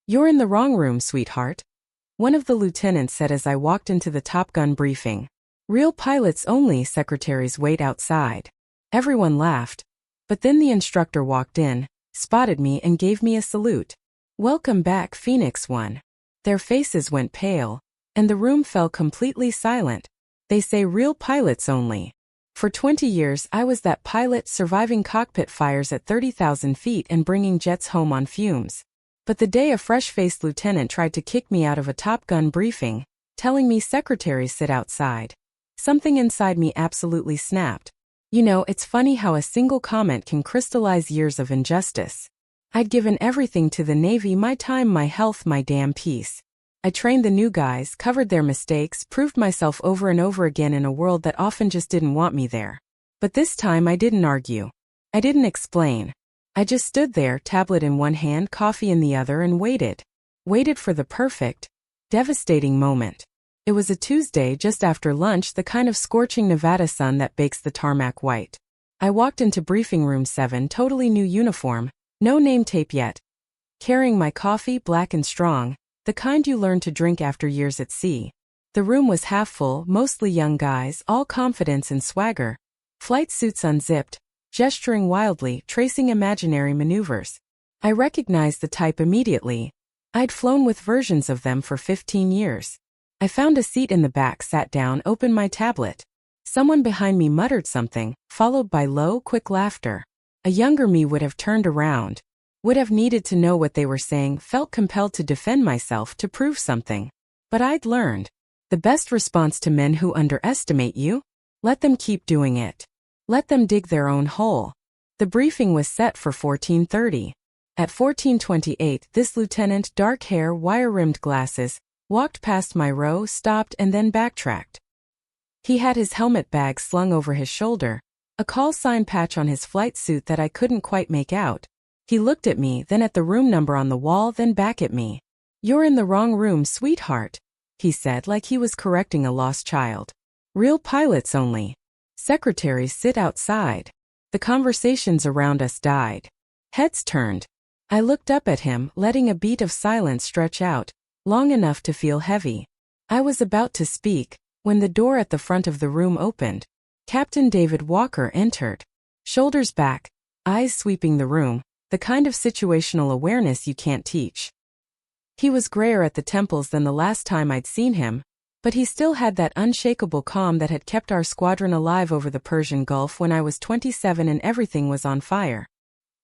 "You're in the wrong room, sweetheart," one of the lieutenants said as I walked into the Top Gun briefing. "Real pilots only, secretaries wait outside." Everyone laughed. But then the instructor walked in, spotted me and gave me a salute. "Welcome back, Phoenix One." Their faces went pale, and the room fell completely silent. They say real pilots only. For 20 years I was that pilot surviving cockpit fires at 30,000 feet and bringing jets home on fumes. But the day a fresh-faced lieutenant tried to kick me out of a Top Gun briefing, telling me secretaries sit outside, something inside me absolutely snapped. You know, it's funny how a single comment can crystallize years of injustice. I'd given everything to the Navy, my time, my health, my damn peace. I trained the new guys, covered their mistakes, proved myself over and over again in a world that often just didn't want me there. But this time I didn't argue. I didn't explain. I just stood there, tablet in one hand, coffee in the other, and waited. Waited for the perfect, devastating moment. It was a Tuesday just after lunch, the kind of scorching Nevada sun that bakes the tarmac white. I walked into briefing room 7, totally new uniform, no name tape yet. Carrying my coffee, black and strong, the kind you learn to drink after years at sea. The room was half full, mostly young guys, all confidence and swagger. Flight suits unzipped, gesturing wildly, tracing imaginary maneuvers. I recognized the type immediately. I'd flown with versions of them for 15 years. I found a seat in the back, sat down, opened my tablet. Someone behind me muttered something, followed by low, quick laughter. A younger me would have turned around, would have needed to know what they were saying, felt compelled to defend myself, to prove something. But I'd learned. The best response to men who underestimate you? Let them keep doing it. Let them dig their own hole. The briefing was set for 14:30. At 14:28, this lieutenant, dark hair, wire-rimmed glasses, walked past my row, stopped, and then backtracked. He had his helmet bag slung over his shoulder, a call sign patch on his flight suit that I couldn't quite make out. He looked at me, then at the room number on the wall, then back at me. "You're in the wrong room, sweetheart," he said like he was correcting a lost child. "Real pilots only. Secretaries sit outside." The conversations around us died. Heads turned. I looked up at him, letting a beat of silence stretch out, long enough to feel heavy. I was about to speak, when the door at the front of the room opened. Captain David Walker entered. Shoulders back, eyes sweeping the room, the kind of situational awareness you can't teach. He was grayer at the temples than the last time I'd seen him, but he still had that unshakable calm that had kept our squadron alive over the Persian Gulf when I was 27 and everything was on fire.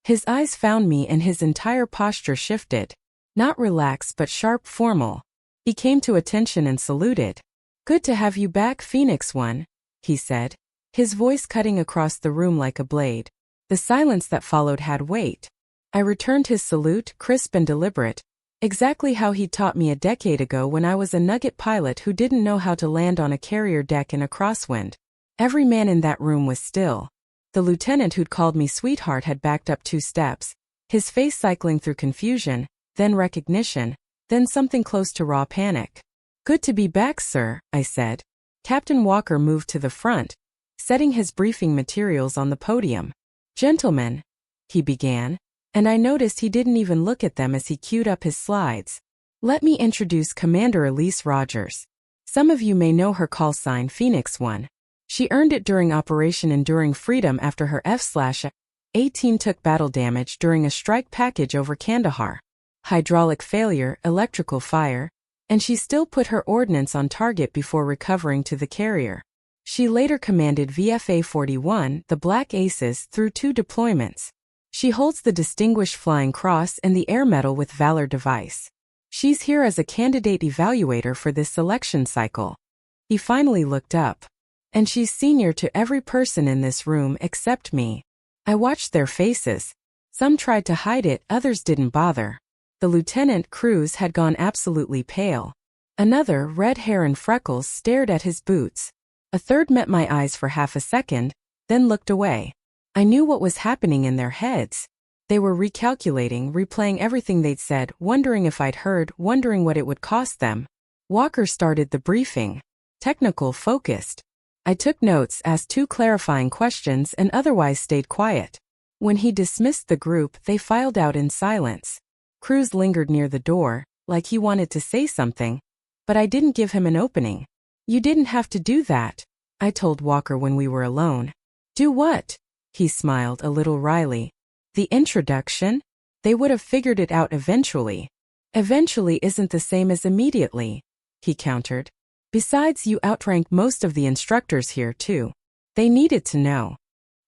His eyes found me and his entire posture shifted. Not relaxed but sharp, formal. He came to attention and saluted. "Good to have you back, Phoenix One," he said, his voice cutting across the room like a blade. The silence that followed had weight. I returned his salute, crisp and deliberate, exactly how he'd taught me a decade ago when I was a nugget pilot who didn't know how to land on a carrier deck in a crosswind. Every man in that room was still. The lieutenant who'd called me sweetheart had backed up 2 steps, his face cycling through confusion, then recognition, then something close to raw panic. "Good to be back, sir," I said. Captain Walker moved to the front, setting his briefing materials on the podium. "Gentlemen," he began, and I noticed he didn't even look at them as he queued up his slides. "Let me introduce Commander Elise Rogers. Some of you may know her call sign Phoenix One. She earned it during Operation Enduring Freedom after her F/A-18 took battle damage during a strike package over Kandahar. Hydraulic failure, electrical fire, and she still put her ordnance on target before recovering to the carrier. She later commanded VFA-41, the Black Aces, through 2 deployments. She holds the Distinguished Flying Cross and the Air Medal with Valor device. She's here as a candidate evaluator for this selection cycle." He finally looked up. "And she's senior to every person in this room except me." I watched their faces. Some tried to hide it, others didn't bother. The lieutenant, Cruz, had gone absolutely pale. Another, red hair and freckles, stared at his boots. A third met my eyes for half a second, then looked away. I knew what was happening in their heads. They were recalculating, replaying everything they'd said, wondering if I'd heard, wondering what it would cost them. Walker started the briefing. Technical, focused. I took notes, asked 2 clarifying questions, and otherwise stayed quiet. When he dismissed the group, they filed out in silence. Cruz lingered near the door, like he wanted to say something, but I didn't give him an opening. You didn't have to do that, I told Walker when we were alone. Do what? He smiled a little wryly. The introduction? They would have figured it out eventually. Eventually isn't the same as immediately, he countered. Besides, you outrank most of the instructors here too. They needed to know.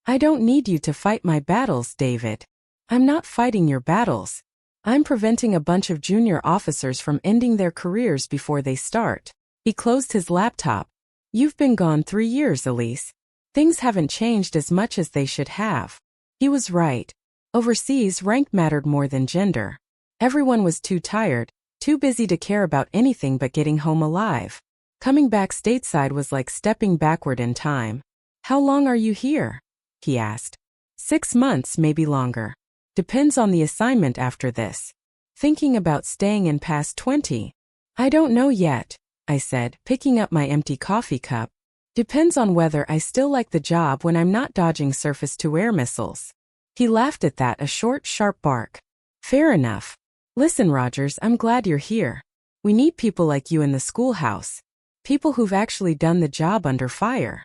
I don't need you to fight my battles, David. I'm not fighting your battles. I'm preventing a bunch of junior officers from ending their careers before they start. He closed his laptop. You've been gone 3 years, Elise. Things haven't changed as much as they should have. He was right. Overseas, rank mattered more than gender. Everyone was too tired, too busy to care about anything but getting home alive. Coming back stateside was like stepping backward in time. How long are you here? He asked. 6 months, maybe longer. Depends on the assignment after this. Thinking about staying in past 20. I don't know yet, I said, picking up my empty coffee cup. Depends on whether I still like the job when I'm not dodging surface-to-air missiles. He laughed at that, a short, sharp bark. Fair enough. Listen, Rogers, I'm glad you're here. We need people like you in the schoolhouse. People who've actually done the job under fire.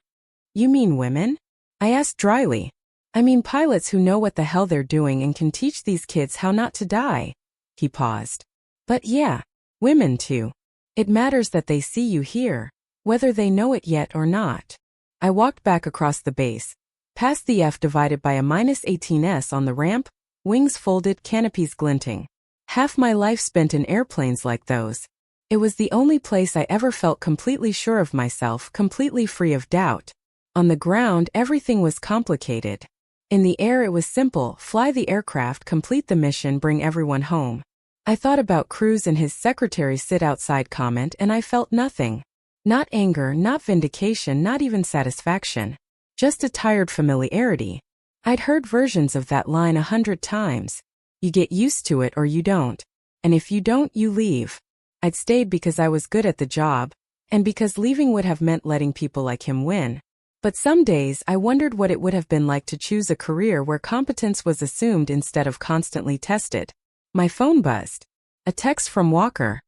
You mean women? I asked dryly. I mean pilots who know what the hell they're doing and can teach these kids how not to die. He paused. But yeah, women too. It matters that they see you here, whether they know it yet or not. I walked back across the base, past the F divided by a -18S on the ramp, wings folded, canopies glinting. Half my life spent in airplanes like those. It was the only place I ever felt completely sure of myself, completely free of doubt. On the ground, everything was complicated. In the air it was simple, fly the aircraft, complete the mission, bring everyone home. I thought about Cruz and his secretary sit outside comment and I felt nothing. Not anger, not vindication, not even satisfaction. Just a tired familiarity. I'd heard versions of that line 100 times. You get used to it or you don't. And if you don't, you leave. I'd stayed because I was good at the job, and because leaving would have meant letting people like him win. But some days I wondered what it would have been like to choose a career where competence was assumed instead of constantly tested. My phone buzzed. A text from Walker.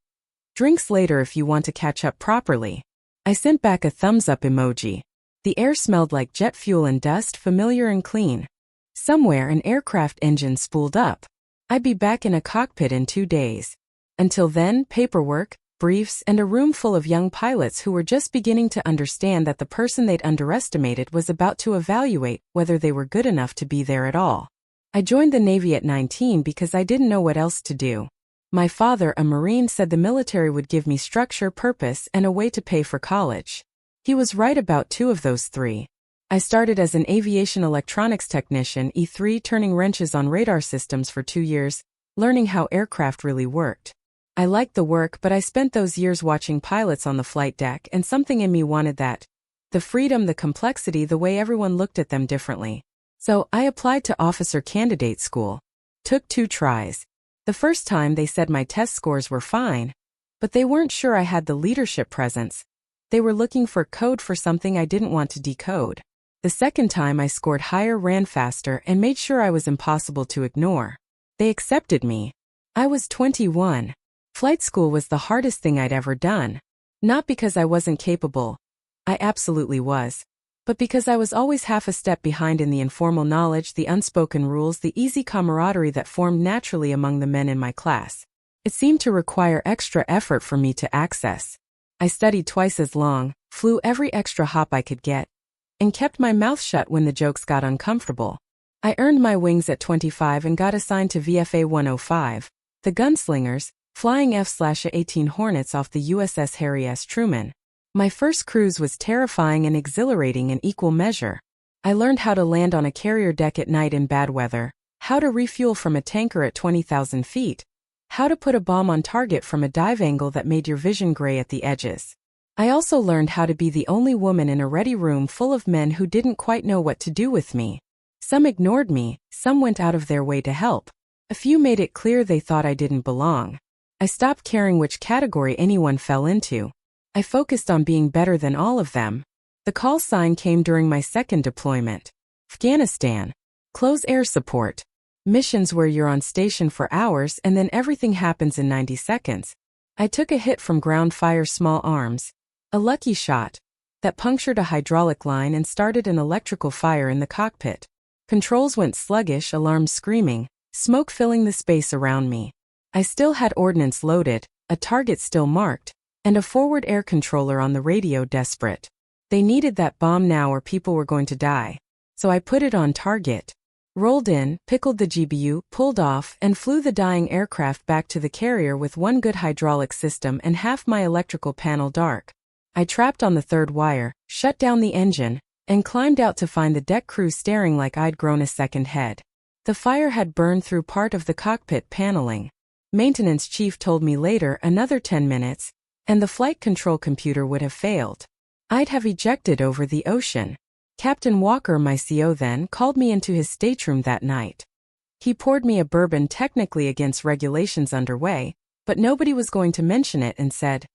Drinks later if you want to catch up properly. I sent back a thumbs up emoji. The air smelled like jet fuel and dust, familiar and clean. Somewhere an aircraft engine spooled up. I'd be back in a cockpit in 2 days. Until then, paperwork, briefs, and a room full of young pilots who were just beginning to understand that the person they'd underestimated was about to evaluate whether they were good enough to be there at all. I joined the Navy at 19 because I didn't know what else to do. My father, a Marine, said the military would give me structure, purpose, and a way to pay for college. He was right about 2 of those 3. I started as an aviation electronics technician, E3, turning wrenches on radar systems for 2 years, learning how aircraft really worked. I liked the work, but I spent those years watching pilots on the flight deck, and something in me wanted that. The freedom, the complexity, the way everyone looked at them differently. So I applied to officer candidate school. Took 2 tries. The first time they said my test scores were fine, but they weren't sure I had the leadership presence. They were looking for code for something I didn't want to decode. The second time I scored higher, ran faster, and made sure I was impossible to ignore. They accepted me. I was 21. Flight school was the hardest thing I'd ever done. Not because I wasn't capable. I absolutely was. But because I was always half a step behind in the informal knowledge, the unspoken rules, the easy camaraderie that formed naturally among the men in my class. It seemed to require extra effort for me to access. I studied twice as long, flew every extra hop I could get, and kept my mouth shut when the jokes got uncomfortable. I earned my wings at 25 and got assigned to VFA 105, the gunslingers, flying F/A-18 Hornets off the USS Harry S. Truman. My first cruise was terrifying and exhilarating in equal measure. I learned how to land on a carrier deck at night in bad weather, how to refuel from a tanker at 20,000 feet, how to put a bomb on target from a dive angle that made your vision gray at the edges. I also learned how to be the only woman in a ready room full of men who didn't quite know what to do with me. Some ignored me, some went out of their way to help. A few made it clear they thought I didn't belong. I stopped caring which category anyone fell into. I focused on being better than all of them. The call sign came during my second deployment. Afghanistan. Close air support. Missions where you're on station for hours and then everything happens in 90 seconds. I took a hit from ground fire small arms. A lucky shot that punctured a hydraulic line and started an electrical fire in the cockpit. Controls went sluggish, alarms screaming, smoke filling the space around me. I still had ordnance loaded, a target still marked, and a forward air controller on the radio desperate. They needed that bomb now or people were going to die. So I put it on target. Rolled in, pickled the GBU, pulled off, and flew the dying aircraft back to the carrier with one good hydraulic system and half my electrical panel dark. I trapped on the third wire, shut down the engine, and climbed out to find the deck crew staring like I'd grown a second head. The fire had burned through part of the cockpit paneling. Maintenance chief told me later another 10 minutes, and the flight control computer would have failed. I'd have ejected over the ocean. Captain Walker, my CO, then called me into his stateroom that night. He poured me a bourbon technically against regulations underway, but nobody was going to mention it and said,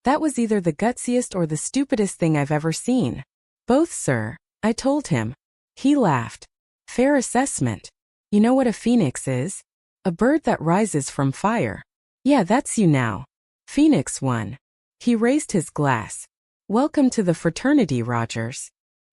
"That was either the gutsiest or the stupidest thing I've ever seen." "Both, sir," I told him. He laughed. "Fair assessment. You know what a phoenix is? A bird that rises from fire." "Yeah, that's you now. Phoenix 1. He raised his glass. "Welcome to the fraternity, Rogers."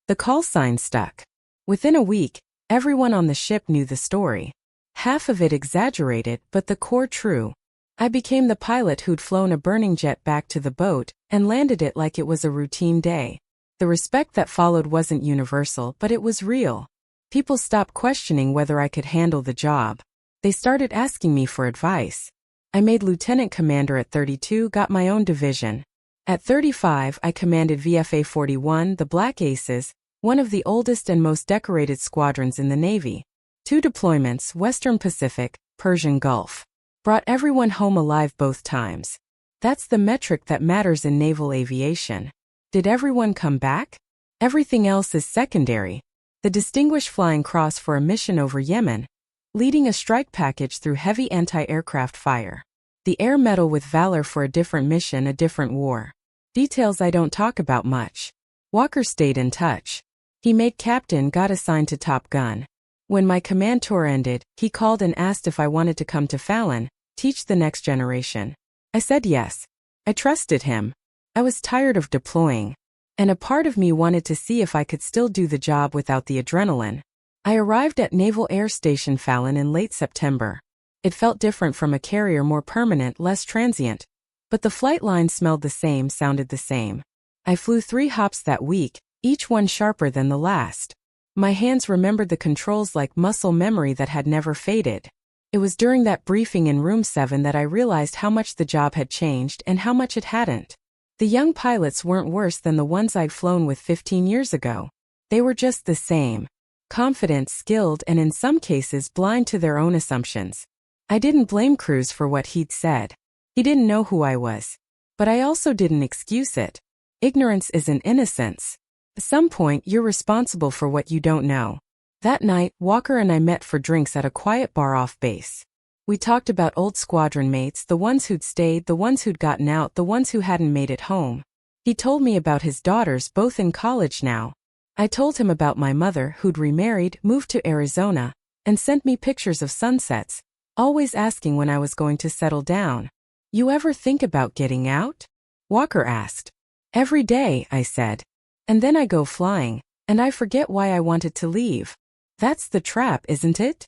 The call sign stuck. Within a week, everyone on the ship knew the story. Half of it exaggerated, but the core true. I became the pilot who'd flown a burning jet back to the boat and landed it like it was a routine day. The respect that followed wasn't universal, but it was real. People stopped questioning whether I could handle the job. They started asking me for advice. I made lieutenant commander at 32, got my own division. At 35, I commanded VFA 41, the Black Aces, one of the oldest and most decorated squadrons in the Navy. 2 deployments, Western Pacific, Persian Gulf. Brought everyone home alive both times. That's the metric that matters in naval aviation. Did everyone come back? Everything else is secondary. The Distinguished Flying Cross for a mission over Yemen. Leading a strike package through heavy anti-aircraft fire. The Air Medal with Valor for a different mission, a different war. Details I don't talk about much. Walker stayed in touch. He made captain, got assigned to Top Gun. When my command tour ended, he called and asked if I wanted to come to Fallon, teach the next generation. I said yes. I trusted him. I was tired of deploying. And a part of me wanted to see if I could still do the job without the adrenaline. I arrived at Naval Air Station Fallon in late September. It felt different from a carrier, more permanent, less transient. But the flight line smelled the same, sounded the same. I flew 3 hops that week, each one sharper than the last. My hands remembered the controls like muscle memory that had never faded. It was during that briefing in Room 7 that I realized how much the job had changed and how much it hadn't. The young pilots weren't worse than the ones I'd flown with 15 years ago. They were just the same. Confident, skilled, and in some cases blind to their own assumptions. I didn't blame Cruz for what he'd said. He didn't know who I was. But I also didn't excuse it. Ignorance isn't innocence. At some point, you're responsible for what you don't know. That night, Walker and I met for drinks at a quiet bar off base. We talked about old squadron mates, the ones who'd stayed, the ones who'd gotten out, the ones who hadn't made it home. He told me about his daughters, both in college now. I told him about my mother, who'd remarried, moved to Arizona, and sent me pictures of sunsets, always asking when I was going to settle down. "You ever think about getting out?" Walker asked. "Every day," I said. "And then I go flying, and I forget why I wanted to leave. That's the trap, isn't it?"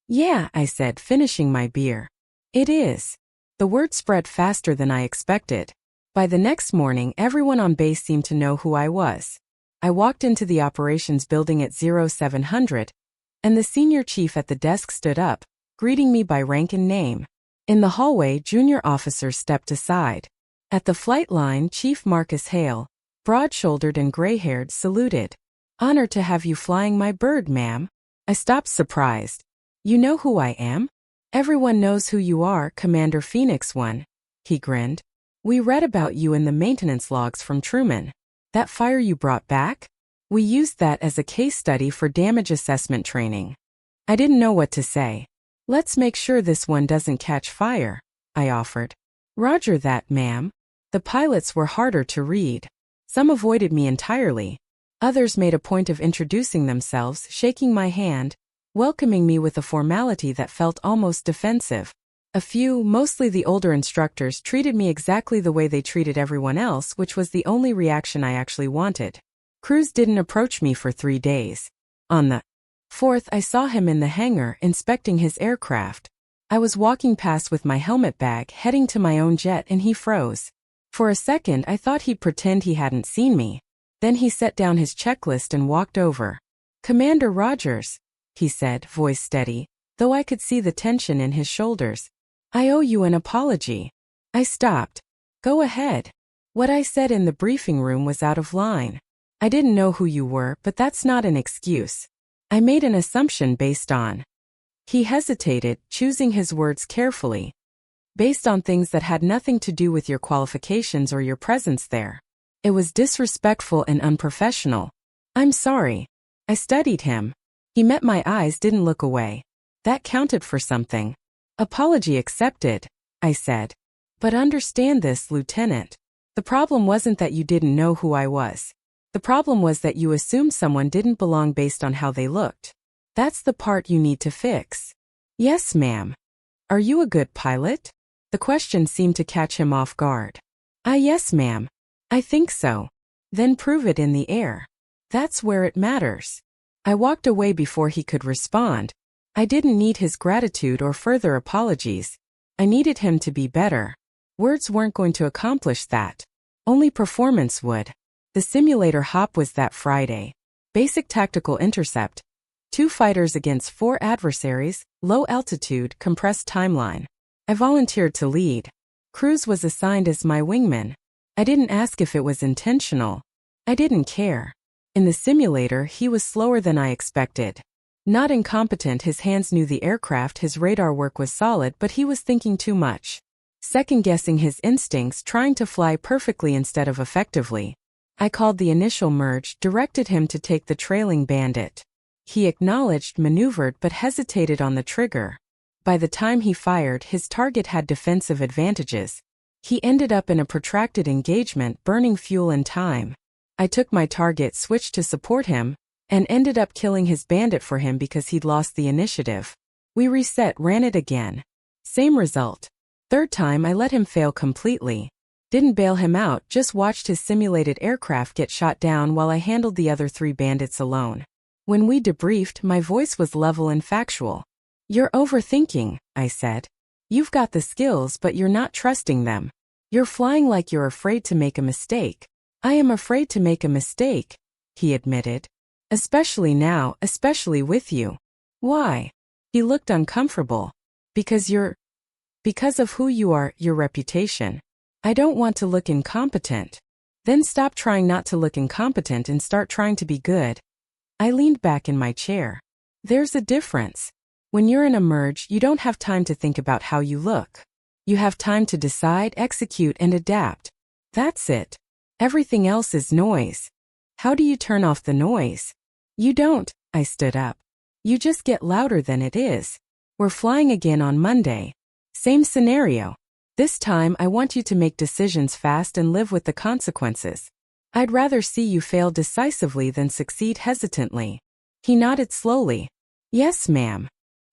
"Yeah," I said, finishing my beer. "It is." The word spread faster than I expected. By the next morning, everyone on base seemed to know who I was. I walked into the operations building at 0700, and the senior chief at the desk stood up, greeting me by rank and name. In the hallway, junior officers stepped aside. At the flight line, Chief Marcus Hale, broad-shouldered and gray-haired, saluted. "Honored to have you flying my bird, ma'am." I stopped surprised. "You know who I am?" "Everyone knows who you are, Commander Phoenix 1. He grinned. "We read about you in the maintenance logs from Truman. That fire you brought back? We used that as a case study for damage assessment training." I didn't know what to say. "Let's make sure this one doesn't catch fire," I offered. "Roger that, ma'am." The pilots were harder to read. Some avoided me entirely. Others made a point of introducing themselves, shaking my hand, welcoming me with a formality that felt almost defensive. A few, mostly the older instructors, treated me exactly the way they treated everyone else, which was the only reaction I actually wanted. Cruz didn't approach me for 3 days. On the 4th, I saw him in the hangar, inspecting his aircraft. I was walking past with my helmet bag, heading to my own jet, and he froze. For a second, I thought he'd pretend he hadn't seen me. Then he set down his checklist and walked over. "Commander Rogers," he said, voice steady, though I could see the tension in his shoulders. "I owe you an apology." I stopped. "Go ahead." What I said in the briefing room was out of line. "I didn't know who you were, but that's not an excuse. I made an assumption based on." He hesitated, choosing his words carefully. "Based on things that had nothing to do with your qualifications or your presence there. It was disrespectful and unprofessional." "I'm sorry." I studied him. He met my eyes, didn't look away. That counted for something. "Apology accepted," I said. "But understand this, Lieutenant. The problem wasn't that you didn't know who I was. The problem was that you assumed someone didn't belong based on how they looked. That's the part you need to fix." "Yes, ma'am." "Are you a good pilot?" The question seemed to catch him off guard. Yes, ma'am. I think so." "Then prove it in the air." "That's where it matters." I walked away before he could respond. I didn't need his gratitude or further apologies. I needed him to be better. Words weren't going to accomplish that. Only performance would. The simulator hop was that Friday. Basic tactical intercept. 2 fighters against 4 adversaries, low altitude, compressed timeline. I volunteered to lead. Cruz was assigned as my wingman. I didn't ask if it was intentional. I didn't care. In the simulator, he was slower than I expected. Not incompetent, his hands knew the aircraft, his radar work was solid, but he was thinking too much. Second-guessing his instincts, trying to fly perfectly instead of effectively. I called the initial merge, directed him to take the trailing bandit. He acknowledged, maneuvered, but hesitated on the trigger. By the time he fired, his target had defensive advantages. He ended up in a protracted engagement, burning fuel and time. I took my target, switched to support him, and ended up killing his bandit for him because he'd lost the initiative. We reset, ran it again. Same result. 3rd time I let him fail completely. Didn't bail him out, just watched his simulated aircraft get shot down while I handled the other 3 bandits alone. When we debriefed, my voice was level and factual. "You're overthinking," I said. "You've got the skills, but you're not trusting them. You're flying like you're afraid to make a mistake." "I am afraid to make a mistake," he admitted. "Especially now, especially with you." "Why?" He looked uncomfortable. Because of who you are, your reputation. I don't want to look incompetent." "Then stop trying not to look incompetent and start trying to be good." I leaned back in my chair. "There's a difference. When you're in a merge, you don't have time to think about how you look. You have time to decide, execute, and adapt. That's it. Everything else is noise. How do you turn off the noise?" "You don't." I stood up. "You just get louder than it is. We're flying again on Monday. Same scenario. This time I want you to make decisions fast and live with the consequences. I'd rather see you fail decisively than succeed hesitantly." He nodded slowly. "Yes, ma'am."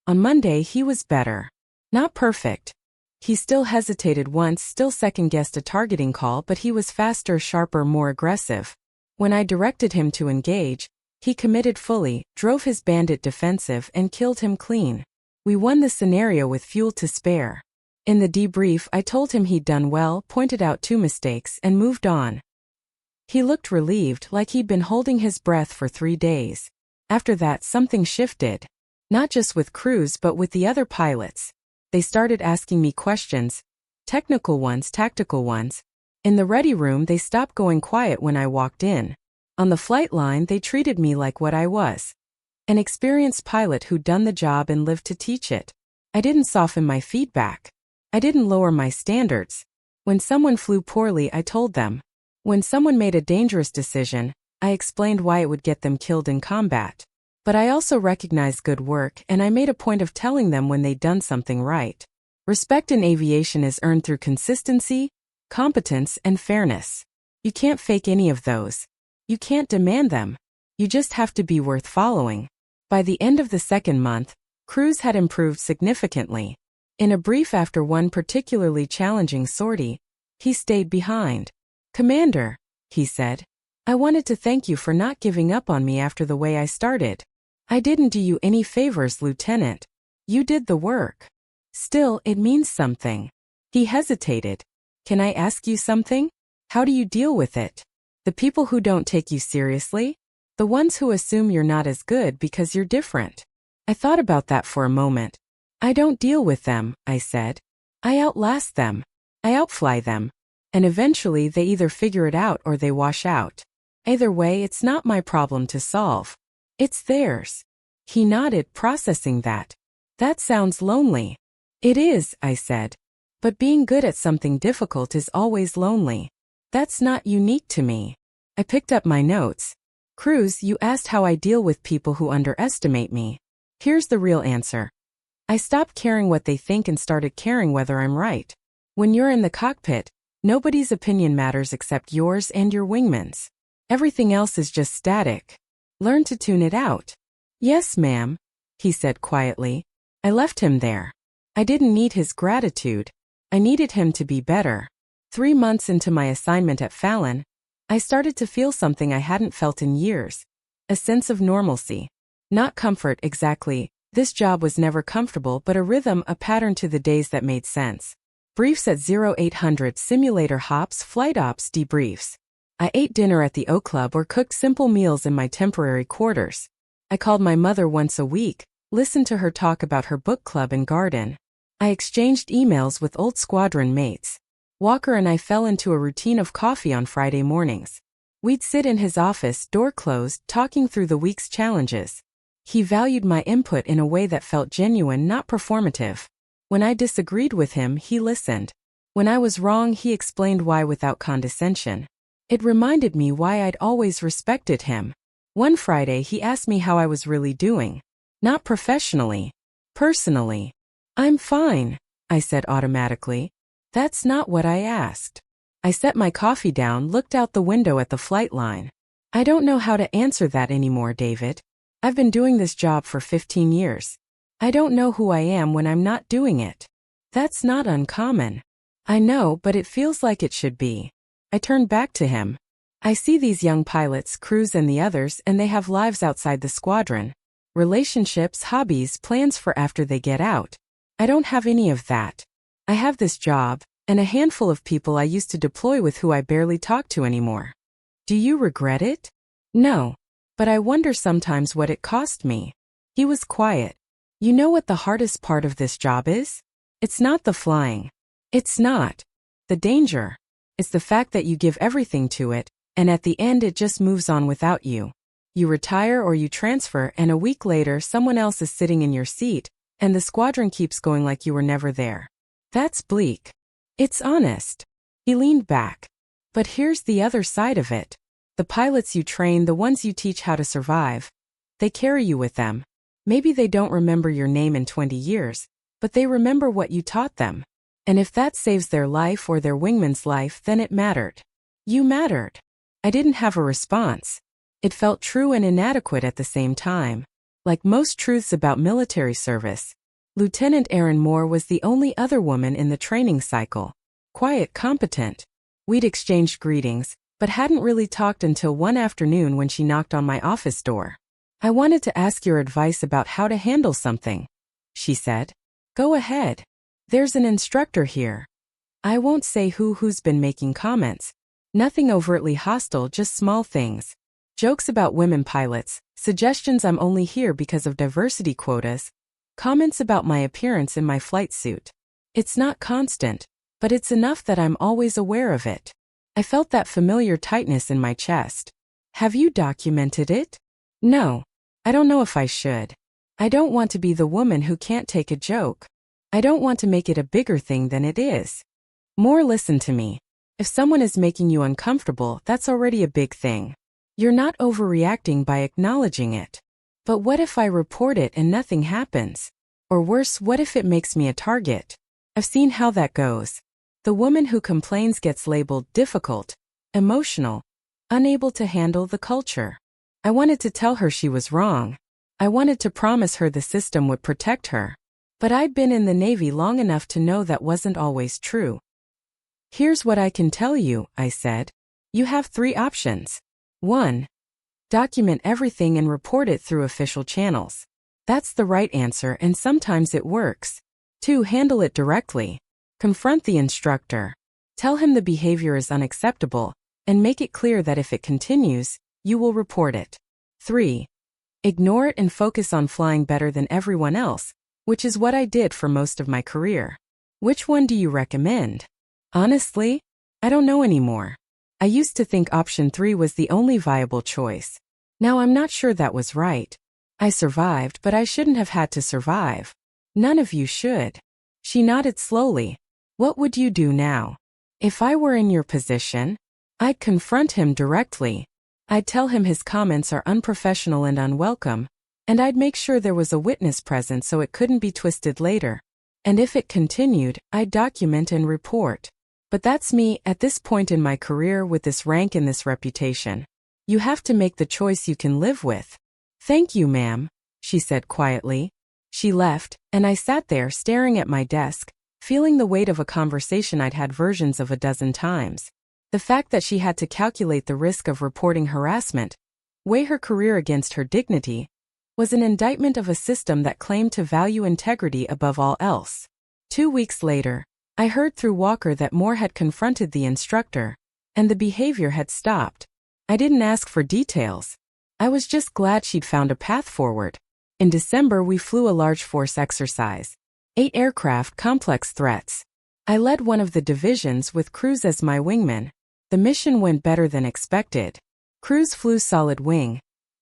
On Monday he was better. Not perfect. He still hesitated once, still second-guessed a targeting call, but he was faster, sharper, more aggressive. When I directed him to engage, he committed fully, drove his bandit defensive, and killed him clean. We won the scenario with fuel to spare. In the debrief, I told him he'd done well, pointed out 2 mistakes, and moved on. He looked relieved, like he'd been holding his breath for 3 days. After that, something shifted. Not just with Cruz, but with the other pilots. They started asking me questions. Technical ones, tactical ones. In the ready room, they stopped going quiet when I walked in. On the flight line, they treated me like what I was. An experienced pilot who'd done the job and lived to teach it. I didn't soften my feedback. I didn't lower my standards. When someone flew poorly, I told them. When someone made a dangerous decision, I explained why it would get them killed in combat. But I also recognized good work, and I made a point of telling them when they'd done something right. Respect in aviation is earned through consistency, competence, and fairness. You can't fake any of those. You can't demand them. You just have to be worth following. By the end of the second month, Cruz had improved significantly. In a brief after one particularly challenging sortie, he stayed behind. "Commander," he said, "I wanted to thank you for not giving up on me after the way I started. I didn't do you any favors, Lieutenant. You did the work. Still, it means something." He hesitated. "Can I ask you something? How do you deal with it? The people who don't take you seriously? The ones who assume you're not as good because you're different?" I thought about that for a moment. "I don't deal with them," I said. "I outlast them. I outfly them. And eventually they either figure it out or they wash out. Either way, it's not my problem to solve. It's theirs." He nodded, processing that. "That sounds lonely." "It is," I said. "But being good at something difficult is always lonely. That's not unique to me." I picked up my notes. "Cruz, you asked how I deal with people who underestimate me. Here's the real answer. I stopped caring what they think and started caring whether I'm right. When you're in the cockpit, nobody's opinion matters except yours and your wingman's. Everything else is just static. Learn to tune it out." "Yes, ma'am," he said quietly. I left him there. I didn't need his gratitude. I needed him to be better. 3 months into my assignment at Fallon, I started to feel something I hadn't felt in years. A sense of normalcy. Not comfort exactly. This job was never comfortable, but a rhythm, a pattern to the days that made sense. Briefs at 0800, simulator hops, flight ops, debriefs. I ate dinner at the O Club or cooked simple meals in my temporary quarters. I called my mother once a week, listened to her talk about her book club and garden. I exchanged emails with old squadron mates. Walker and I fell into a routine of coffee on Friday mornings. We'd sit in his office, door closed, talking through the week's challenges. He valued my input in a way that felt genuine, not performative. When I disagreed with him, he listened. When I was wrong, he explained why without condescension. It reminded me why I'd always respected him. One Friday, he asked me how I was really doing. Not professionally. Personally. "I'm fine," I said automatically. "That's not what I asked." I set my coffee down, looked out the window at the flight line. "I don't know how to answer that anymore, David. I've been doing this job for 15 years. I don't know who I am when I'm not doing it. That's not uncommon." "I know, but it feels like it should be." I turned back to him. "I see these young pilots, Cruz and the others, and they have lives outside the squadron. Relationships, hobbies, plans for after they get out. I don't have any of that. I have this job, and a handful of people I used to deploy with who I barely talk to anymore." "Do you regret it?" "No. But I wonder sometimes what it cost me." He was quiet. "You know what the hardest part of this job is? It's not the flying. It's not the danger. It's the fact that you give everything to it, and at the end it just moves on without you. You retire or you transfer, and a week later someone else is sitting in your seat, and the squadron keeps going like you were never there. That's bleak. It's honest." He leaned back. "But here's the other side of it. The pilots you train, the ones you teach how to survive, they carry you with them. Maybe they don't remember your name in 20 years, but they remember what you taught them. And if that saves their life or their wingman's life, then it mattered. You mattered." I didn't have a response. It felt true and inadequate at the same time. Like most truths about military service, Lieutenant Erin Moore was the only other woman in the training cycle. Quiet, competent. We'd exchanged greetings, but hadn't really talked until one afternoon when she knocked on my office door. "I wanted to ask your advice about how to handle something," she said. "Go ahead. There's an instructor here. I won't say who's been making comments. Nothing overtly hostile, just small things. Jokes about women pilots, suggestions I'm only here because of diversity quotas, comments about my appearance in my flight suit. It's not constant, but it's enough that I'm always aware of it." I felt that familiar tightness in my chest. "Have you documented it?" "No. I don't know if I should. I don't want to be the woman who can't take a joke. I don't want to make it a bigger thing than it is." Moore, listen to me. If someone is making you uncomfortable, that's already a big thing. You're not overreacting by acknowledging it. But what if I report it and nothing happens? Or worse, what if it makes me a target? I've seen how that goes. The woman who complains gets labeled difficult, emotional, unable to handle the culture. I wanted to tell her she was wrong. I wanted to promise her the system would protect her. But I'd been in the Navy long enough to know that wasn't always true. Here's what I can tell you, I said. You have 3 options. 1. Document everything and report it through official channels. That's the right answer and sometimes it works. 2. Handle it directly. Confront the instructor. Tell him the behavior is unacceptable, and make it clear that if it continues, you will report it. 3. Ignore it and focus on flying better than everyone else, which is what I did for most of my career. Which one do you recommend? Honestly, I don't know anymore. I used to think option 3 was the only viable choice. Now I'm not sure that was right. I survived, but I shouldn't have had to survive. None of you should. She nodded slowly. What would you do now? If I were in your position, I'd confront him directly. I'd tell him his comments are unprofessional and unwelcome, and I'd make sure there was a witness present so it couldn't be twisted later. And if it continued, I'd document and report. But that's me at this point in my career with this rank and this reputation. You have to make the choice you can live with. Thank you, ma'am, she said quietly. She left, and I sat there staring at my desk, feeling the weight of a conversation I'd had versions of a dozen times. The fact that she had to calculate the risk of reporting harassment, weigh her career against her dignity, was an indictment of a system that claimed to value integrity above all else. 2 weeks later, I heard through Walker that Moore had confronted the instructor, and the behavior had stopped. I didn't ask for details. I was just glad she'd found a path forward. In December, we flew a large force exercise. 8 aircraft, complex threats. I led one of the divisions with Cruz as my wingman. The mission went better than expected. Cruz flew solid wing,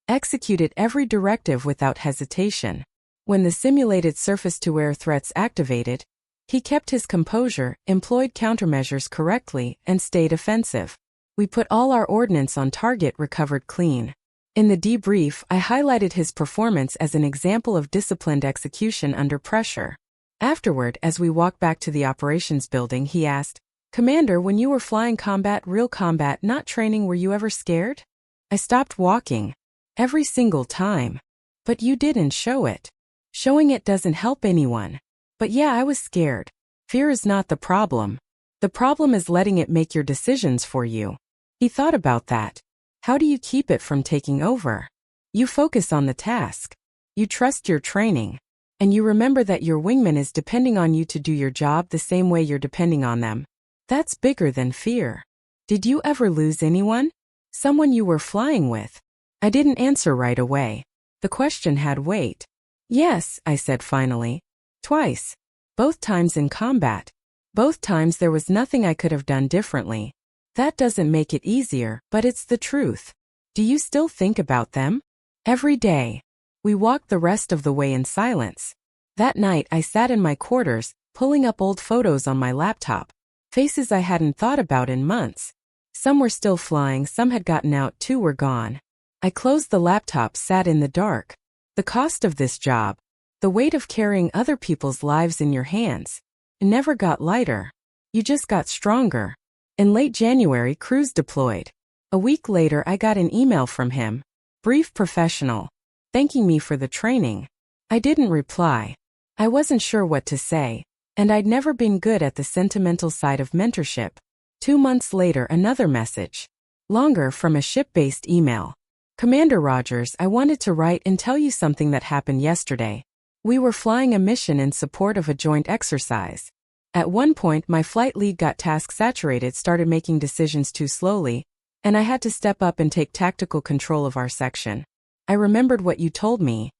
executed every directive without hesitation. When the simulated surface-to-air threats activated, he kept his composure, employed countermeasures correctly, and stayed offensive. We put all our ordnance on target, recovered clean. In the debrief, I highlighted his performance as an example of disciplined execution under pressure. Afterward, as we walked back to the operations building, he asked, "Commander, when you were flying combat, real combat, not training, were you ever scared?" I stopped walking. Every single time. But you didn't show it. Showing it doesn't help anyone. But yeah, I was scared. Fear is not the problem. The problem is letting it make your decisions for you. He thought about that. How do you keep it from taking over? You focus on the task. You trust your training. And you remember that your wingman is depending on you to do your job the same way you're depending on them. That's bigger than fear. Did you ever lose anyone? Someone you were flying with? I didn't answer right away. The question had weight. Yes, I said finally. Twice. Both times in combat. Both times there was nothing I could have done differently. That doesn't make it easier, but it's the truth. Do you still think about them? Every day. We walked the rest of the way in silence. That night I sat in my quarters, pulling up old photos on my laptop. Faces I hadn't thought about in months. Some were still flying, some had gotten out, 2 were gone. I closed the laptop, sat in the dark. The cost of this job, the weight of carrying other people's lives in your hands, it never got lighter. You just got stronger. In late January, Cruz deployed. A week later, I got an email from him. Brief, professional. Thanking me for the training. I didn't reply. I wasn't sure what to say, and I'd never been good at the sentimental side of mentorship. 2 months later, another message. Longer, from a ship-based email. Commander Rogers, I wanted to write and tell you something that happened yesterday. We were flying a mission in support of a joint exercise. At one point, my flight lead got task saturated, started making decisions too slowly, and I had to step up and take tactical control of our section. I remembered what you told me.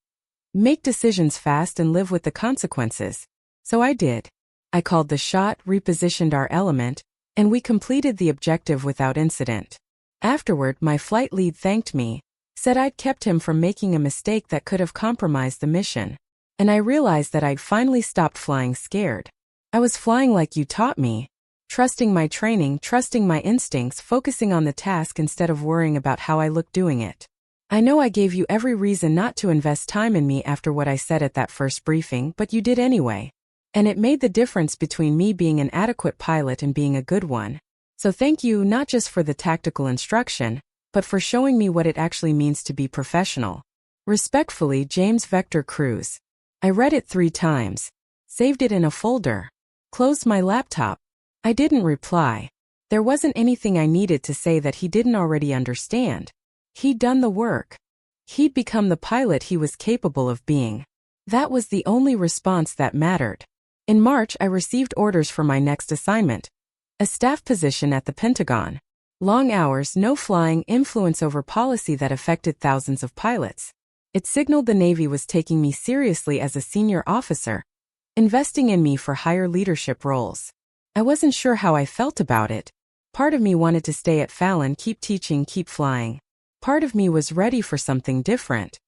Make decisions fast and live with the consequences. So I did. I called the shot, repositioned our element, and we completed the objective without incident. Afterward, my flight lead thanked me, said I'd kept him from making a mistake that could have compromised the mission. And I realized that I'd finally stopped flying scared. I was flying like you taught me. Trusting my training, trusting my instincts, focusing on the task instead of worrying about how I looked doing it. I know I gave you every reason not to invest time in me after what I said at that first briefing, but you did anyway. And it made the difference between me being an adequate pilot and being a good one. So thank you not just for the tactical instruction, but for showing me what it actually means to be professional. Respectfully, James Vector Cruz. I read it 3 times, saved it in a folder, closed my laptop. I didn't reply. There wasn't anything I needed to say that he didn't already understand. He'd done the work. He'd become the pilot he was capable of being. That was the only response that mattered. In March, I received orders for my next assignment. A staff position at the Pentagon. Long hours, no flying, influence over policy that affected thousands of pilots. It signaled the Navy was taking me seriously as a senior officer, investing in me for higher leadership roles. I wasn't sure how I felt about it. Part of me wanted to stay at Fallon, keep teaching, keep flying. Part of me was ready for something different.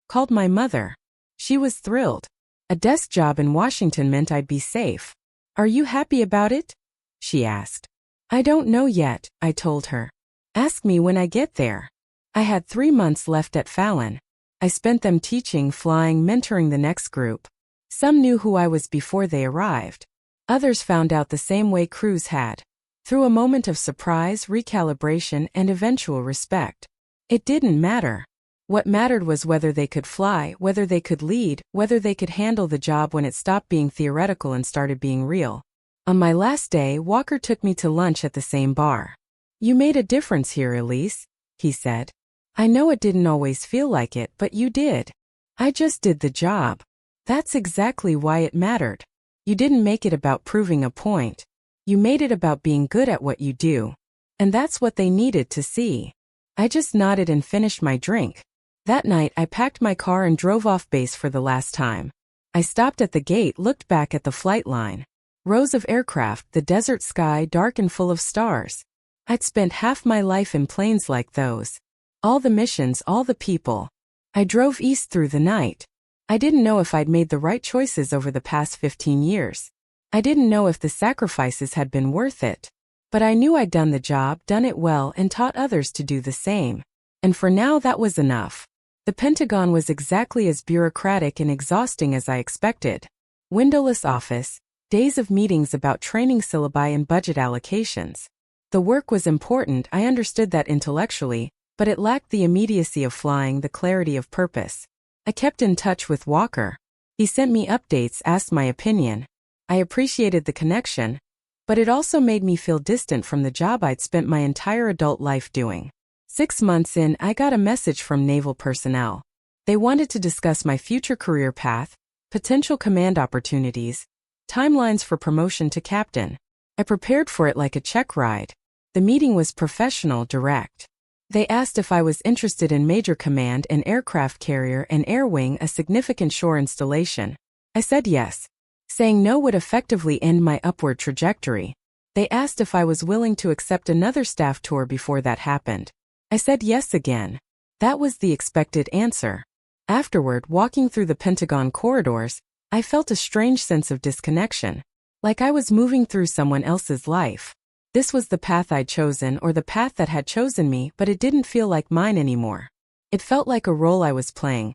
Called my mother. She was thrilled. A desk job in Washington meant I'd be safe. Are you happy about it? She asked. I don't know yet, I told her. Ask me when I get there. I had 3 months left at Fallon. I spent them teaching, flying, mentoring the next group. Some knew who I was before they arrived. Others found out the same way Cruz had. Through a moment of surprise, recalibration, and eventual respect. It didn't matter. What mattered was whether they could fly, whether they could lead, whether they could handle the job when it stopped being theoretical and started being real. On my last day, Walker took me to lunch at the same bar. You made a difference here, Elise, he said. I know it didn't always feel like it, but you did. I just did the job. That's exactly why it mattered. You didn't make it about proving a point. You made it about being good at what you do. And that's what they needed to see. I just nodded and finished my drink. That night, I packed my car and drove off base for the last time. I stopped at the gate, looked back at the flight line. Rows of aircraft, the desert sky dark and full of stars. I'd spent half my life in planes like those. All the missions, all the people. I drove east through the night. I didn't know if I'd made the right choices over the past 15 years. I didn't know if the sacrifices had been worth it. But I knew I'd done the job, done it well, and taught others to do the same. And for now, that was enough. The Pentagon was exactly as bureaucratic and exhausting as I expected. Windowless office, days of meetings about training syllabi and budget allocations. The work was important, I understood that intellectually, but it lacked the immediacy of flying, the clarity of purpose. I kept in touch with Walker. He sent me updates, asked my opinion. I appreciated the connection, but it also made me feel distant from the job I'd spent my entire adult life doing. 6 months in, I got a message from Naval personnel. They wanted to discuss my future career path, potential command opportunities, timelines for promotion to captain. I prepared for it like a check ride. The meeting was professional, direct. They asked if I was interested in Major Command, an aircraft carrier, and air wing, a significant shore installation. I said yes. Saying no would effectively end my upward trajectory. They asked if I was willing to accept another staff tour before that happened. I said yes again. That was the expected answer. Afterward, walking through the Pentagon corridors, I felt a strange sense of disconnection. Like I was moving through someone else's life. This was the path I'd chosen, or the path that had chosen me, but it didn't feel like mine anymore. It felt like a role I was playing.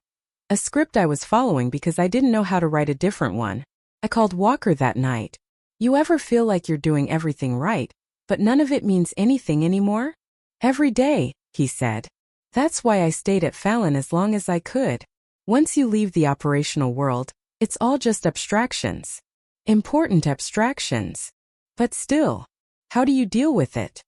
A script I was following because I didn't know how to write a different one. I called Walker that night. You ever feel like you're doing everything right, but none of it means anything anymore? Every day, he said. That's why I stayed at Fallon as long as I could. Once you leave the operational world, it's all just abstractions. Important abstractions. But still, how do you deal with it?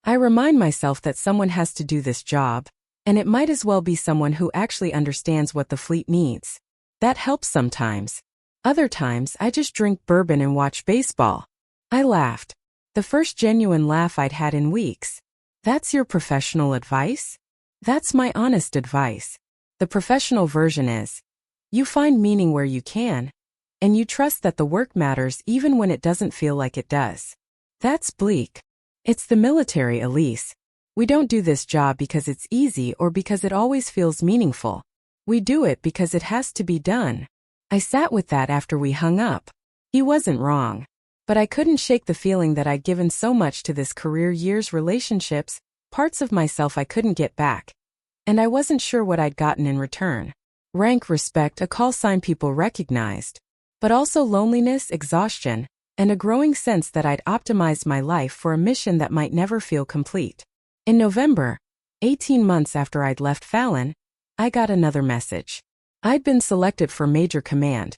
I remind myself that someone has to do this job, and it might as well be someone who actually understands what the fleet needs. That helps sometimes. Other times, I just drink bourbon and watch baseball. I laughed. The first genuine laugh I'd had in weeks. That's your professional advice? That's my honest advice. The professional version is, you find meaning where you can, and you trust that the work matters even when it doesn't feel like it does. That's bleak. It's the military, Elise. We don't do this job because it's easy or because it always feels meaningful. We do it because it has to be done. I sat with that after we hung up. He wasn't wrong. But I couldn't shake the feeling that I'd given so much to this career, years, relationships, parts of myself I couldn't get back. And I wasn't sure what I'd gotten in return. Rank, respect, a call sign people recognized. But also loneliness, exhaustion, and a growing sense that I'd optimized my life for a mission that might never feel complete. In November, 18 months after I'd left Fallon, I got another message. I'd been selected for Major Command,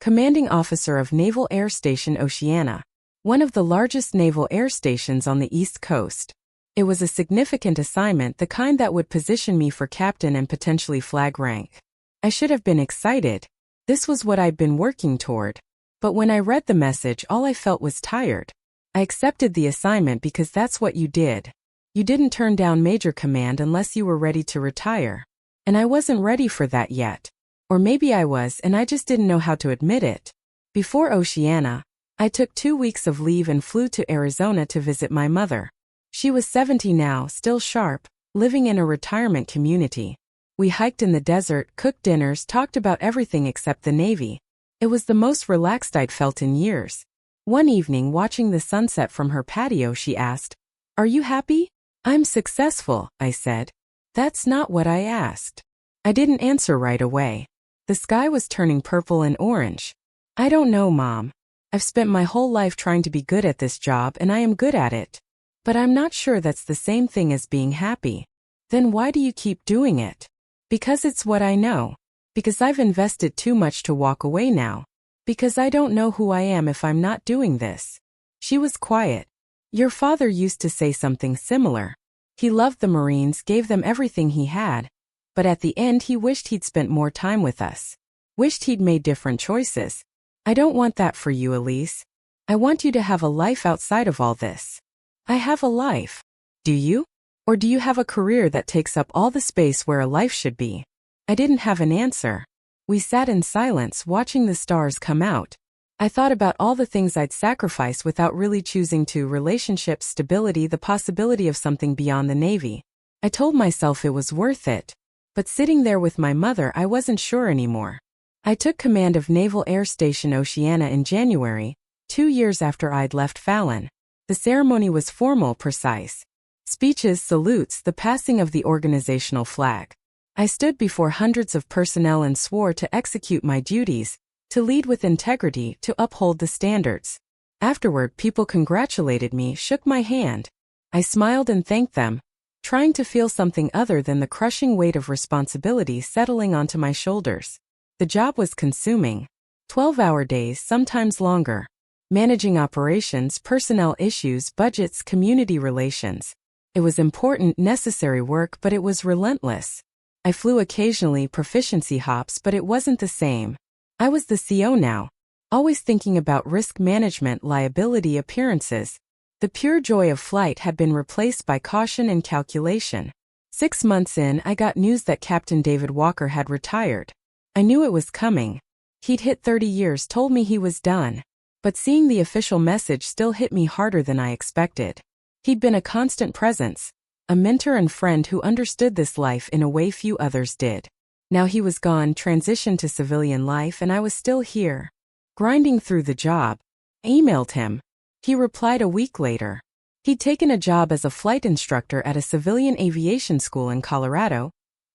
Commanding Officer of Naval Air Station Oceana, one of the largest naval air stations on the East Coast. It was a significant assignment, the kind that would position me for captain and potentially flag rank. I should have been excited. This was what I'd been working toward. But when I read the message, all I felt was tired. I accepted the assignment because that's what you did. You didn't turn down Major Command unless you were ready to retire. And I wasn't ready for that yet. Or maybe I was and I just didn't know how to admit it. Before Oceana, I took 2 weeks of leave and flew to Arizona to visit my mother. She was 70 now, still sharp, living in a retirement community. We hiked in the desert, cooked dinners, talked about everything except the Navy. It was the most relaxed I'd felt in years. One evening, watching the sunset from her patio, she asked, "Are you happy?" "I'm successful," I said. "That's not what I asked." I didn't answer right away. The sky was turning purple and orange. "I don't know, Mom. I've spent my whole life trying to be good at this job and I am good at it. But I'm not sure that's the same thing as being happy." "Then why do you keep doing it?" "Because it's what I know. Because I've invested too much to walk away now. Because I don't know who I am if I'm not doing this." She was quiet. "Your father used to say something similar. He loved the Marines, gave them everything he had. But at the end he wished he'd spent more time with us. Wished he'd made different choices. I don't want that for you, Elise. I want you to have a life outside of all this." "I have a life." "Do you? Or do you have a career that takes up all the space where a life should be?" I didn't have an answer. We sat in silence, watching the stars come out. I thought about all the things I'd sacrifice without really choosing to: relationships, stability, the possibility of something beyond the Navy. I told myself it was worth it. But sitting there with my mother, I wasn't sure anymore. I took command of Naval Air Station Oceana in January, 2 years after I'd left Fallon. The ceremony was formal, precise. Speeches, salutes, the passing of the organizational flag. I stood before hundreds of personnel and swore to execute my duties, to lead with integrity, to uphold the standards. Afterward, people congratulated me, shook my hand. I smiled and thanked them, trying to feel something other than the crushing weight of responsibility settling onto my shoulders. The job was consuming. 12-hour days, sometimes longer. Managing operations, personnel issues, budgets, community relations. It was important, necessary work, but it was relentless. I flew occasionally, proficiency hops, but it wasn't the same. I was the CO now, always thinking about risk management, liability, appearances. The pure joy of flight had been replaced by caution and calculation. 6 months in, I got news that Captain David Walker had retired. I knew it was coming. He'd hit 30 years, told me he was done. But seeing the official message still hit me harder than I expected. He'd been a constant presence, a mentor and friend who understood this life in a way few others did. Now he was gone, transitioned to civilian life, and I was still here, grinding through the job. I emailed him. He replied a week later. He'd taken a job as a flight instructor at a civilian aviation school in Colorado,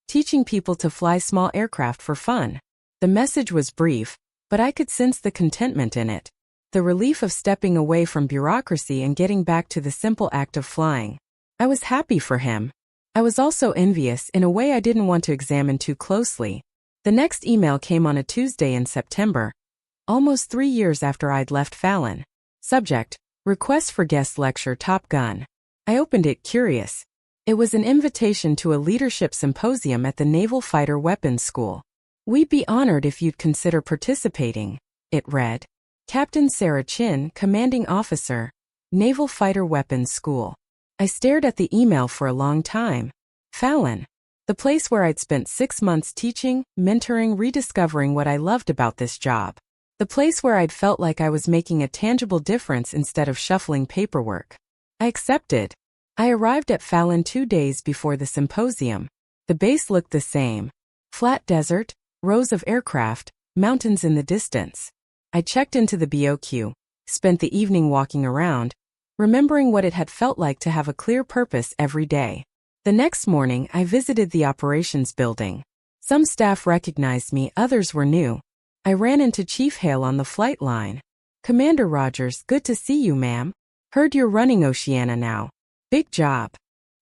teaching people to fly small aircraft for fun. The message was brief, but I could sense the contentment in it. The relief of stepping away from bureaucracy and getting back to the simple act of flying. I was happy for him. I was also envious in a way I didn't want to examine too closely. The next email came on a Tuesday in September, almost 3 years after I'd left Fallon. Subject: Request for guest lecture, Top Gun. I opened it, curious. It was an invitation to a leadership symposium at the Naval Fighter Weapons School. "We'd be honored if you'd consider participating," it read. Captain Sarah Chin, Commanding Officer, Naval Fighter Weapons School. I stared at the email for a long time. Fallon. The place where I'd spent 6 months teaching, mentoring, rediscovering what I loved about this job. The place where I'd felt like I was making a tangible difference instead of shuffling paperwork. I accepted. I arrived at Fallon 2 days before the symposium. The base looked the same. Flat desert, rows of aircraft, mountains in the distance. I checked into the BOQ, spent the evening walking around, remembering what it had felt like to have a clear purpose every day. The next morning, I visited the operations building. Some staff recognized me, others were new. I ran into Chief Hale on the flight line. "Commander Rogers, good to see you, ma'am. Heard you're running Oceana now. Big job."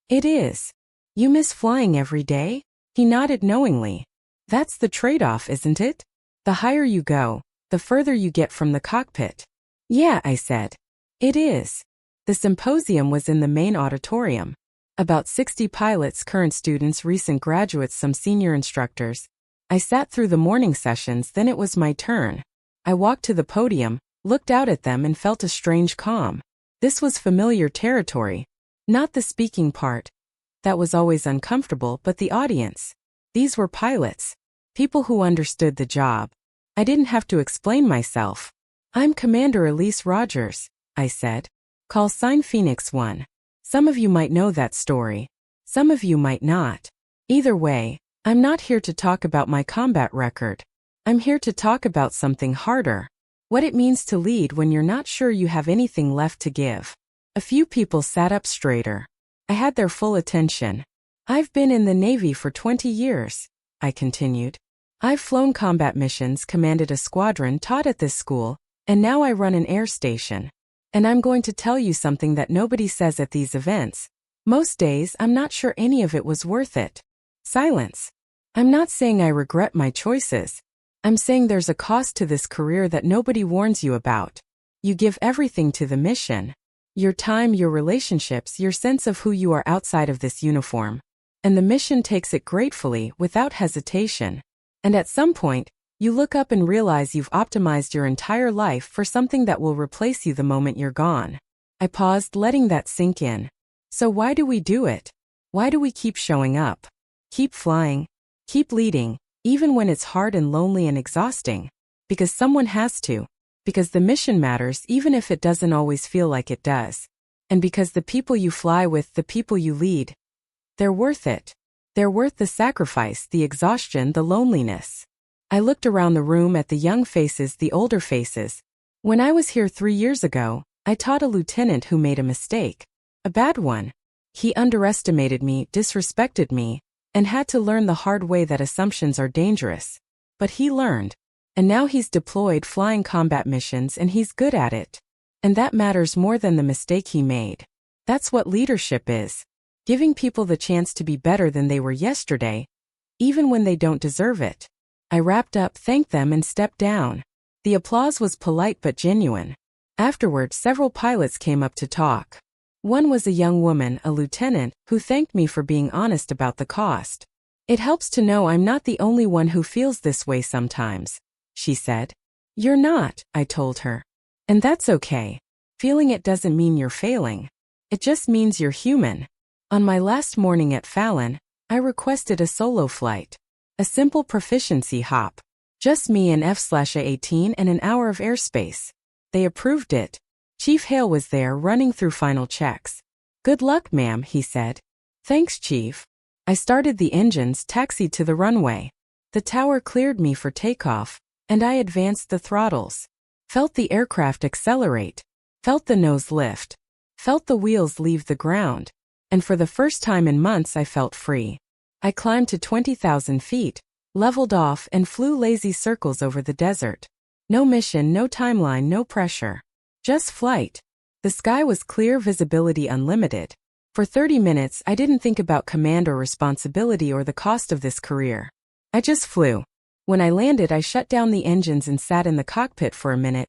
"It is. You miss flying every day?" He nodded knowingly. That's the trade-off, isn't it? The higher you go, the further you get from the cockpit. Yeah, I said. It is. The symposium was in the main auditorium. About 60 pilots, current students, recent graduates, some senior instructors. I sat through the morning sessions, then it was my turn. I walked to the podium, looked out at them and felt a strange calm. This was familiar territory. Not the speaking part. That was always uncomfortable, but the audience. These were pilots. People who understood the job. I didn't have to explain myself. I'm Commander Elise Rogers, I said. Call sign Phoenix 1. Some of you might know that story. Some of you might not. Either way, I'm not here to talk about my combat record. I'm here to talk about something harder. What it means to lead when you're not sure you have anything left to give. A few people sat up straighter. I had their full attention. I've been in the Navy for 20 years, I continued. I've flown combat missions, commanded a squadron, taught at this school, and now I run an air station. And I'm going to tell you something that nobody says at these events. Most days, I'm not sure any of it was worth it. Silence. I'm not saying I regret my choices. I'm saying there's a cost to this career that nobody warns you about. You give everything to the mission. Your time, your relationships, your sense of who you are outside of this uniform. And the mission takes it gratefully, without hesitation. And at some point, you look up and realize you've optimized your entire life for something that will replace you the moment you're gone. I paused, letting that sink in. So why do we do it? Why do we keep showing up? Keep flying? Keep leading, even when it's hard and lonely and exhausting? Because someone has to. Because the mission matters even if it doesn't always feel like it does. And because the people you fly with, the people you lead, they're worth it. They're worth the sacrifice, the exhaustion, the loneliness. I looked around the room at the young faces, the older faces. When I was here 3 years ago, I taught a lieutenant who made a mistake. A bad one. He underestimated me, disrespected me, and had to learn the hard way that assumptions are dangerous. But he learned. And now he's deployed flying combat missions and he's good at it. And that matters more than the mistake he made. That's what leadership is. Giving people the chance to be better than they were yesterday, even when they don't deserve it. I wrapped up, thanked them and stepped down. The applause was polite but genuine. Afterward, several pilots came up to talk. One was a young woman, a lieutenant, who thanked me for being honest about the cost. It helps to know I'm not the only one who feels this way sometimes, she said. You're not, I told her. And that's okay. Feeling it doesn't mean you're failing. It just means you're human. On my last morning at Fallon, I requested a solo flight. A simple proficiency hop. Just me and F/A-18 and an hour of airspace. They approved it. Chief Hale was there running through final checks. Good luck, ma'am, he said. Thanks, Chief. I started the engines, taxied to the runway. The tower cleared me for takeoff, and I advanced the throttles. Felt the aircraft accelerate. Felt the nose lift. Felt the wheels leave the ground. And for the first time in months I felt free. I climbed to 20,000 feet, leveled off and flew lazy circles over the desert. No mission, no timeline, no pressure. Just flight. The sky was clear, visibility unlimited. For 30 minutes I didn't think about command or responsibility or the cost of this career. I just flew. When I landed I shut down the engines and sat in the cockpit for a minute.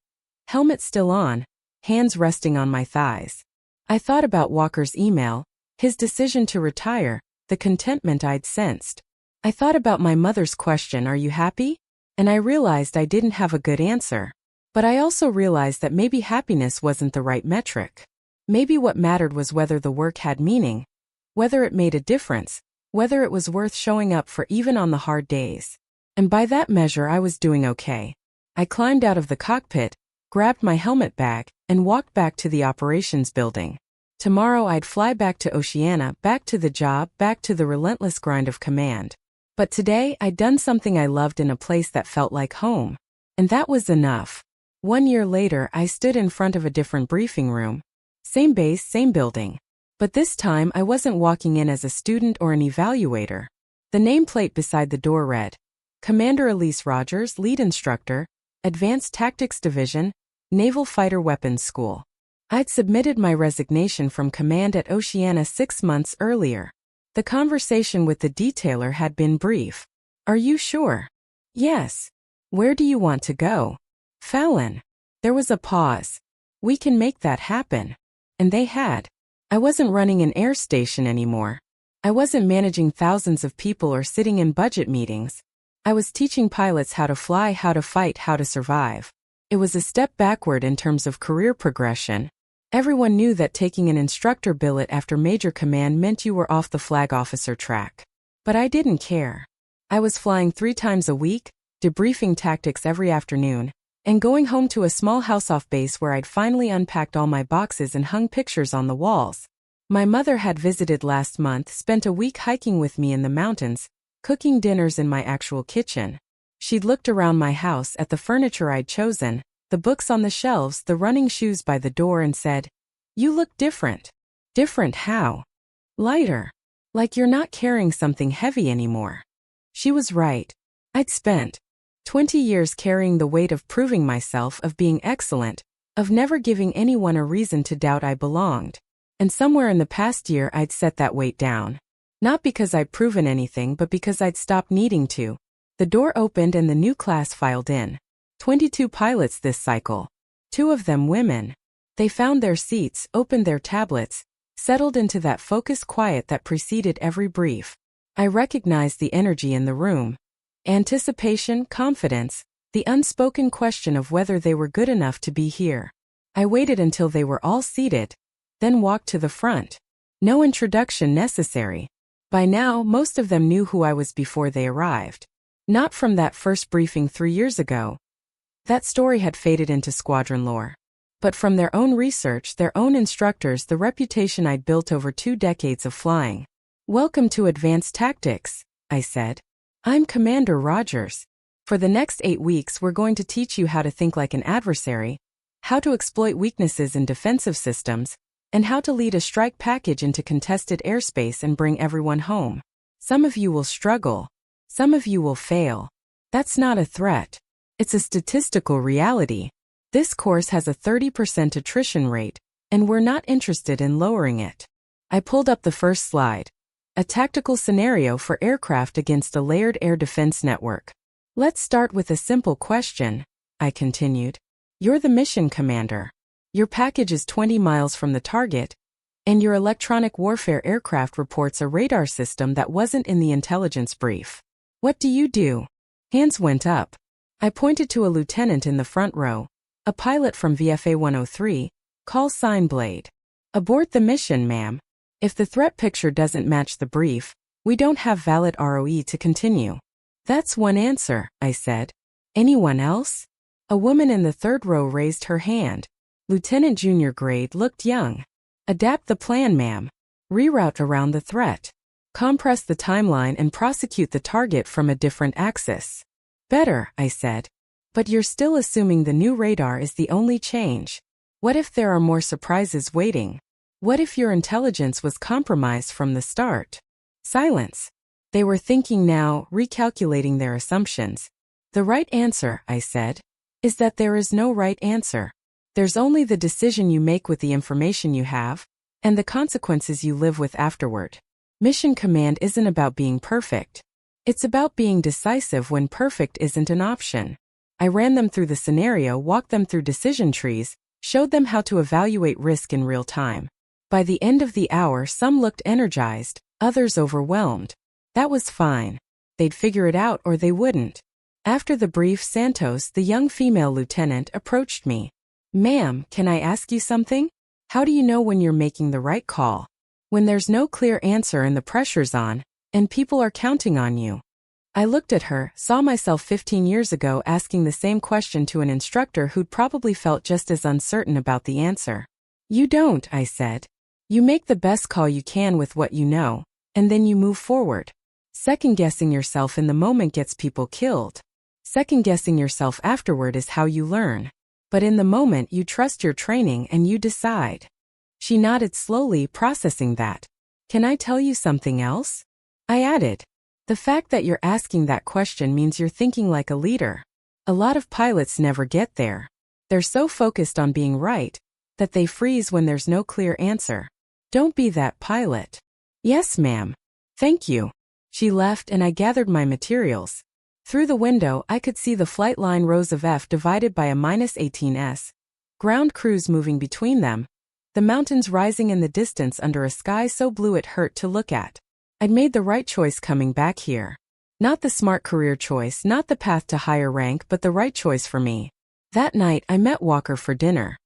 Helmet still on, hands resting on my thighs. I thought about Walker's email, his decision to retire, the contentment I'd sensed. I thought about my mother's question, "Are you happy?" And I realized I didn't have a good answer. But I also realized that maybe happiness wasn't the right metric. Maybe what mattered was whether the work had meaning, whether it made a difference, whether it was worth showing up for even on the hard days. And by that measure I was doing okay. I climbed out of the cockpit, grabbed my helmet bag, and walked back to the operations building. Tomorrow I'd fly back to Oceana, back to the job, back to the relentless grind of command. But today I'd done something I loved in a place that felt like home. And that was enough. 1 year later I stood in front of a different briefing room. Same base, same building. But this time I wasn't walking in as a student or an evaluator. The nameplate beside the door read, Commander Elise Rogers, Lead Instructor, Advanced Tactics Division, Naval Fighter Weapons School. I'd submitted my resignation from command at Oceana 6 months earlier. The conversation with the detailer had been brief. Are you sure? Yes. Where do you want to go? Fallon. There was a pause. We can make that happen. And they had. I wasn't running an air station anymore. I wasn't managing thousands of people or sitting in budget meetings. I was teaching pilots how to fly, how to fight, how to survive. It was a step backward in terms of career progression. Everyone knew that taking an instructor billet after Major Command meant you were off the flag officer track. But I didn't care. I was flying 3 times a week, debriefing tactics every afternoon, and going home to a small house off base where I'd finally unpacked all my boxes and hung pictures on the walls. My mother had visited last month, spent a week hiking with me in the mountains, cooking dinners in my actual kitchen. She'd looked around my house at the furniture I'd chosen, the books on the shelves, the running shoes by the door, and said, "You look different." Different how? Lighter. Like you're not carrying something heavy anymore. She was right. I'd spent 20 years carrying the weight of proving myself, of being excellent, of never giving anyone a reason to doubt I belonged. And somewhere in the past year I'd set that weight down. Not because I'd proven anything, but because I'd stopped needing to. The door opened and the new class filed in. 22 pilots this cycle. 2 of them women. They found their seats, opened their tablets, settled into that focused quiet that preceded every brief. I recognized the energy in the room. Anticipation, confidence, the unspoken question of whether they were good enough to be here. I waited until they were all seated, then walked to the front. No introduction necessary. By now, most of them knew who I was before they arrived. Not from that first briefing 3 years ago. That story had faded into squadron lore. But from their own research, their own instructors, the reputation I'd built over 2 decades of flying. "Welcome to Advanced Tactics," I said. "I'm Commander Rogers. For the next 8 weeks, we're going to teach you how to think like an adversary, how to exploit weaknesses in defensive systems, and how to lead a strike package into contested airspace and bring everyone home. Some of you will struggle. Some of you will fail. That's not a threat. It's a statistical reality. This course has a 30% attrition rate, and we're not interested in lowering it." I pulled up the first slide. A tactical scenario for aircraft against a layered air defense network. "Let's start with a simple question," I continued. "You're the mission commander. Your package is 20 miles from the target, and your electronic warfare aircraft reports a radar system that wasn't in the intelligence brief. What do you do?" Hands went up. I pointed to a lieutenant in the front row, a pilot from VFA 103, call sign Blade. "Abort the mission, ma'am. If the threat picture doesn't match the brief, we don't have valid ROE to continue." "That's one answer," I said. "Anyone else?" A woman in the third row raised her hand. Lieutenant Junior grade, looked young. "Adapt the plan, ma'am. Reroute around the threat. Compress the timeline and prosecute the target from a different axis." "Better," I said. "But you're still assuming the new radar is the only change. What if there are more surprises waiting? What if your intelligence was compromised from the start?" Silence. They were thinking now, recalculating their assumptions. "The right answer," I said, "is that there is no right answer. There's only the decision you make with the information you have, and the consequences you live with afterward. Mission command isn't about being perfect. It's about being decisive when perfect isn't an option." I ran them through the scenario, walked them through decision trees, showed them how to evaluate risk in real time. By the end of the hour, some looked energized, others overwhelmed. That was fine. They'd figure it out or they wouldn't. After the brief, Santos, the young female lieutenant, approached me. "Ma'am, can I ask you something? How do you know when you're making the right call? When there's no clear answer and the pressure's on, and people are counting on you?" I looked at her, saw myself 15 years ago asking the same question to an instructor who'd probably felt just as uncertain about the answer. "You don't," I said. "You make the best call you can with what you know, and then you move forward. Second-guessing yourself in the moment gets people killed. Second-guessing yourself afterward is how you learn. But in the moment you trust your training and you decide." She nodded slowly, processing that. "Can I tell you something else?" I added. "The fact that you're asking that question means you're thinking like a leader. A lot of pilots never get there. They're so focused on being right that they freeze when there's no clear answer. Don't be that pilot." "Yes, ma'am." Thank you. She left and I gathered my materials. Through the window, I could see the flight line rows of F divided by a -18s. Ground crews moving between them. The mountains rising in the distance under a sky so blue it hurt to look at. I'd made the right choice coming back here. Not the smart career choice, not the path to higher rank, but the right choice for me. That night, I met Walker for dinner.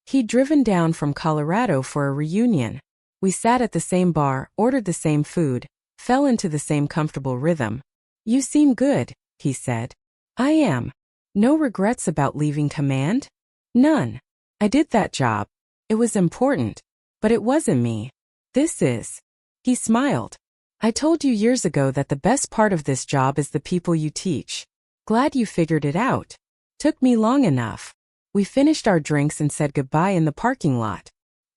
He'd driven down from Colorado for a reunion. We sat at the same bar, ordered the same food, fell into the same comfortable rhythm. You seem good, he said. I am. No regrets about leaving command? None. I did that job. It was important. But it wasn't me. This is. He smiled. I told you years ago that the best part of this job is the people you teach. Glad you figured it out. Took me long enough. We finished our drinks and said goodbye in the parking lot.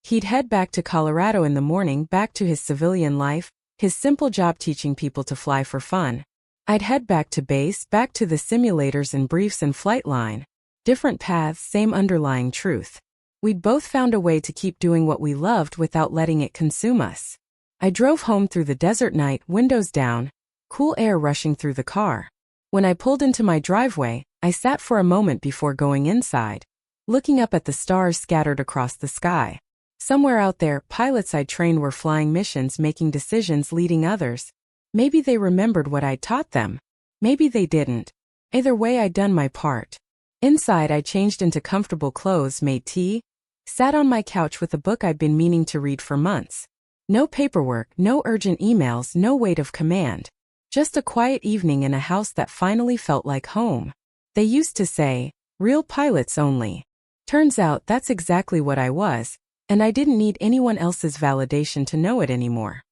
He'd head back to Colorado in the morning, back to his civilian life, his simple job teaching people to fly for fun. I'd head back to base, back to the simulators and briefs and flight line. Different paths, same underlying truth. We'd both found a way to keep doing what we loved without letting it consume us. I drove home through the desert night, windows down, cool air rushing through the car. When I pulled into my driveway, I sat for a moment before going inside, looking up at the stars scattered across the sky. Somewhere out there, pilots I'd trained were flying missions, making decisions, leading others. Maybe they remembered what I'd taught them. Maybe they didn't. Either way, I'd done my part. Inside, I changed into comfortable clothes, made tea, sat on my couch with a book I'd been meaning to read for months. No paperwork, no urgent emails, no weight of command. Just a quiet evening in a house that finally felt like home. They used to say, real pilots only. Turns out that's exactly what I was, and I didn't need anyone else's validation to know it anymore.